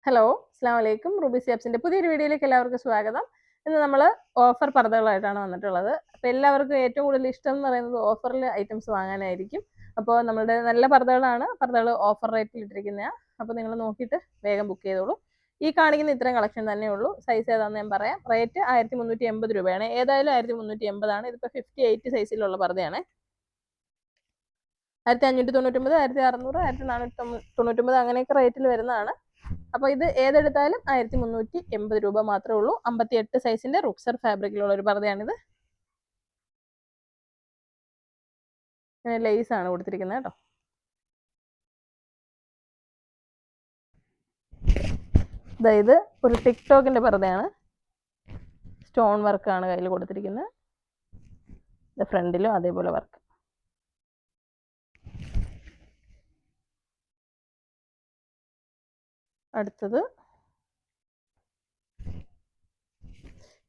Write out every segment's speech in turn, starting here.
Hello, അസ്സലാമു അലൈക്കും. Ruby സിയാബ്സിന്റെ പുതിയൊരു വീഡിയോയിലേക്ക് എല്ലാവർക്കും സ്വാഗതം. ഇന്ന് നമ്മൾ ഓഫർ പർദ്ദകളായിട്ടാണ് വന്നിട്ടുള്ളത്. അപ്പോൾ എല്ലാവർക്കും ഏറ്റവും കൂടുതൽ ഇഷ്ടം എന്ന് പറയുന്നത് ഓഫറിൽ ഐറ്റംസ് വാങ്ങാനായിരിക്കും. അപ്പോൾ നമ്മുടെ നല്ല പർദ്ദകളാണ്. പർദ്ദകൾ ഓഫർ റേറ്റിൽ ഇട്ടിരിക്കുന്നതാണ്. അപ്പോൾ നിങ്ങൾ നോക്കിയിട്ട് വേഗം ബുക്ക് ചെയ്തോളൂ. ഈ കാണിക്കുന്ന ഇത്രയും കളക്ഷൻ തന്നെ ഉള്ളൂ. സൈസ് ഏതാണെന്ന് ഞാൻ പറയാം. റേറ്റ് 1380 രൂപയാണ്. ഏതായാലും 1380 ആണ്. ഇതിപ്പോൾ 58 സൈസിലുള്ള പർദ്ദയാണ്. 1599, 1600, 1499 അങ്ങനെയൊക്കെ റേറ്റിൽ വരുന്നതാണ്. അപ്പോൾ ഇത് ഏതെടുത്താലും 1380 രൂപ മാത്രമേ ഉള്ളൂ. 58 സൈസിന്റെ റുക്സർ ഫാബ്രിക്കിലുള്ള ഒരു പർദ്ദയാണിത്. ലേസ് ആണ് കൊടുത്തിരിക്കുന്നത് കേട്ടോ. ഇത് ഒരു ടിക്ടോക്കിന്റെ പർദ്ദയാണ്. സ്റ്റോൺ വർക്കാണ് കയ്യിൽ കൊടുത്തിരിക്കുന്നത്. ഫ്രണ്ടിലും അതേപോലെ വർക്ക്. അടുത്തത്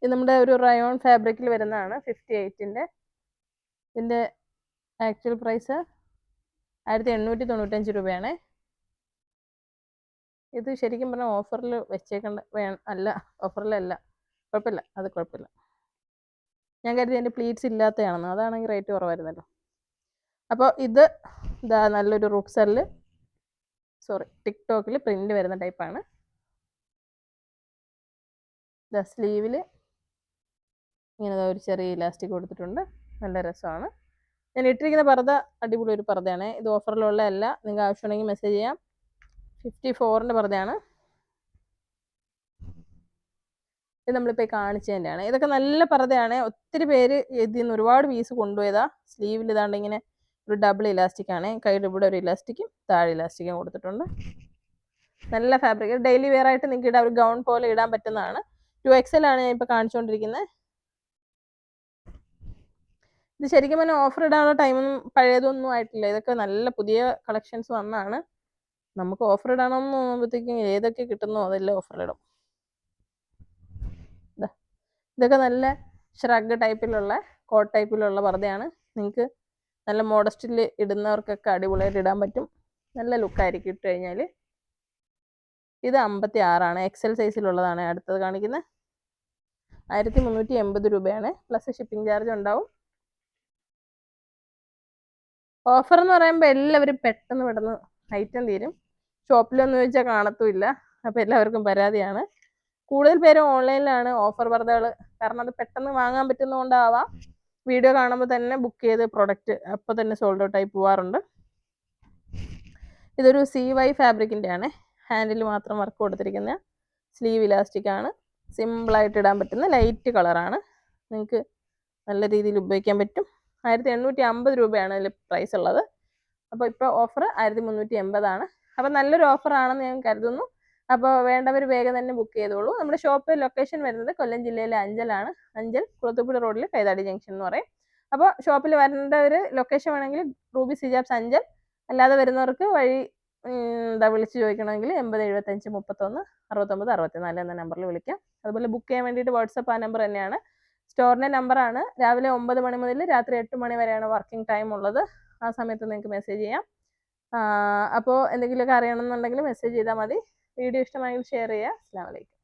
ഇത് നമ്മുടെ ഒരു റയോൺ ഫാബ്രിക്കിൽ വരുന്നതാണ്. 58ന്റെ. ഇതിന്റെ ആക്ച്വൽ പ്രൈസ് 1895 രൂപയാണ്. ഇത് ശരിക്കും പറഞ്ഞാൽ ഓഫറിൽ വെച്ചേക്കേണ്ട അല്ല, ഓഫറിലല്ല. കുഴപ്പമില്ല, അത് കുഴപ്പമില്ല. ഞാൻ കരുതി അതിൻ്റെ പ്ലീറ്റ്സ് ഇല്ലാത്തതാണെന്ന്. അതാണെങ്കിൽ റേറ്റ് കുറവായിരുന്നല്ലോ. അപ്പോൾ ഇതാ നല്ലൊരു റുക്സറിൽ ടിക്ടോക്കിൽ പ്രിന്റ് വരുന്ന ടൈപ്പാണ്. സ്ലീവിൽ ഇങ്ങനെ ഒരു ചെറിയ ഇലാസ്റ്റിക് കൊടുത്തിട്ടുണ്ട്. നല്ല രസമാണ്. ഞാൻ ഇട്ടിരിക്കുന്ന പർദ്ദ അടിപൊളി ഒരു പർദ്ദയാണ്. ഇത് ഓഫറിലുള്ള അല്ല. നിങ്ങൾക്ക് ആവശ്യമുണ്ടെങ്കിൽ മെസ്സേജ് ചെയ്യാം. 54ന്റെ പർദ്ദയാണ്. ഇത് നമ്മളിപ്പോൾ കാണിച്ചതിൻ്റെയാണ്. ഇതൊക്കെ നല്ല പർദ്ദയാണ്. ഒത്തിരി പേര് ഇതിൽ നിന്ന് ഒരുപാട് പീസ് കൊണ്ടുപോയതാ. സ്ലീവിൽ ഇതാണ്ട് ഇങ്ങനെ ഒരു ഡബിൾ ഇലാസ്റ്റിക് ആണ്. കയ്യിൽ ഇവിടെ ഒരു ഇലാസ്റ്റിക്കും താഴെ ഇലാസ്റ്റിക്കും കൊടുത്തിട്ടുണ്ട്. നല്ല ഫാബ്രിക്. ഡെയിലി വെയർ ആയിട്ട് നിങ്ങൾക്ക് ഇടാം. ഒരു ഗൗൺ പോലെ ഇടാൻ പറ്റുന്നതാണ്. 2XL ആണ് ഞാൻ ഇപ്പോൾ കാണിച്ചുകൊണ്ടിരിക്കുന്നത്. ഇത് ശരിക്കും പറഞ്ഞാൽ ഓഫർ ഇടാനുള്ള ടൈമൊന്നും പഴയതൊന്നും ആയിട്ടില്ല. ഇതൊക്കെ നല്ല പുതിയ കളക്ഷൻസ് വന്നാണ്. നമുക്ക് ഓഫർ ഇടണമെന്ന് തോന്നുമ്പോഴത്തേക്കും ഏതൊക്കെ കിട്ടുന്നോ അതെല്ലാം ഓഫറിലിടും. ഇതൊക്കെ നല്ല ഷ്രഗ് ടൈപ്പിലുള്ള കോട്ട് ടൈപ്പിലുള്ള പർദ്ദയാണ്. നിങ്ങൾക്ക് നല്ല മോഡസ്റ്റിൽ ഇടുന്നവർക്കൊക്കെ അടിപൊളിയായിട്ട് ഇടാൻ പറ്റും. നല്ല ലുക്കായിരിക്കും ഇട്ട് കഴിഞ്ഞാൽ. ഇത് 56ആണ്. XL സൈസിലുള്ളതാണ് അടുത്തത് കാണിക്കുന്നത്. 1380 രൂപയാണ്. പ്ലസ് ഷിപ്പിംഗ് ചാർജ് ഉണ്ടാവും. ഓഫർ എന്ന് പറയുമ്പോൾ എല്ലാവരും പെട്ടെന്ന് ഐറ്റം തീരും. ഷോപ്പിലൊന്നും ചോദിച്ചാൽ കാണത്തുമില്ല. അപ്പോൾ എല്ലാവർക്കും പരാതിയാണ്. കൂടുതൽ പേരും ഓൺലൈനിലാണ് ഓഫർ പർദ്ദകൾ. കാരണം അത് പെട്ടെന്ന് വാങ്ങാൻ പറ്റുന്നതുകൊണ്ടാവാം. വീഡിയോ കാണുമ്പോൾ തന്നെ ബുക്ക് ചെയ്ത് പ്രൊഡക്റ്റ് അപ്പോൾ തന്നെ സോൾഡ് ഔട്ട് ആയി പോവാറുണ്ട്. ഇതൊരു CY ഫാബ്രിക്കിൻ്റെ ആണ്. ഹാൻഡിൽ മാത്രം വർക്ക് കൊടുത്തിരിക്കുന്ന സ്ലീവ് ഇലാസ്റ്റിക് ആണ്. സിമ്പിളായിട്ട് ഇടാൻ പറ്റുന്ന ലൈറ്റ് കളറാണ്. നിങ്ങൾക്ക് നല്ല രീതിയിൽ ഉപയോഗിക്കാൻ പറ്റും. 1850 രൂപയാണ് അതിൽ പ്രൈസ് ഉള്ളത്. അപ്പോൾ ഇപ്പോൾ ഓഫർ 1380 ആണ്. അപ്പോൾ നല്ലൊരു ഓഫറാണെന്ന് ഞാൻ കരുതുന്നു. അപ്പോൾ വേണ്ടവർ വേഗം തന്നെ ബുക്ക് ചെയ്തോളൂ. നമ്മുടെ ഷോപ്പ് ലൊക്കേഷൻ വരുന്നത് കൊല്ലം ജില്ലയിലെ അഞ്ചലാണ്. അഞ്ചൽ കുളത്തൂപ്പുഴ റോഡിൽ കൈതാടി ജംഗ്ഷൻ എന്ന് പറയും. അപ്പോൾ ഷോപ്പിൽ വരേണ്ട ഒരു ലൊക്കേഷൻ വേണമെങ്കിൽ റൂബി സിജാബ്സ് അഞ്ചൽ. അല്ലാതെ വരുന്നവർക്ക് വഴി വിളിച്ച് ചോദിക്കണമെങ്കിൽ 8075 31 69 64 എന്ന നമ്പറിൽ വിളിക്കാം. അതുപോലെ ബുക്ക് ചെയ്യാൻ വേണ്ടിയിട്ട് വാട്സപ്പ് ആ നമ്പർ തന്നെയാണ്. സ്റ്റോറിൻ്റെ നമ്പറാണ്. രാവിലെ 9 മണി മുതൽ രാത്രി 8 മണി വരെയാണ് വർക്കിംഗ് ടൈം ഉള്ളത്. ആ സമയത്ത് നിങ്ങൾക്ക് മെസ്സേജ് ചെയ്യാം. അപ്പോൾ എന്തെങ്കിലുമൊക്കെ അറിയണമെന്നുണ്ടെങ്കിൽ മെസ്സേജ് ചെയ്താൽ മതി. വീഡിയോ ഇഷ്ടമായെങ്കിൽ ഷെയർ ചെയ്യുക. അസ്സലാമു അലൈക്കും.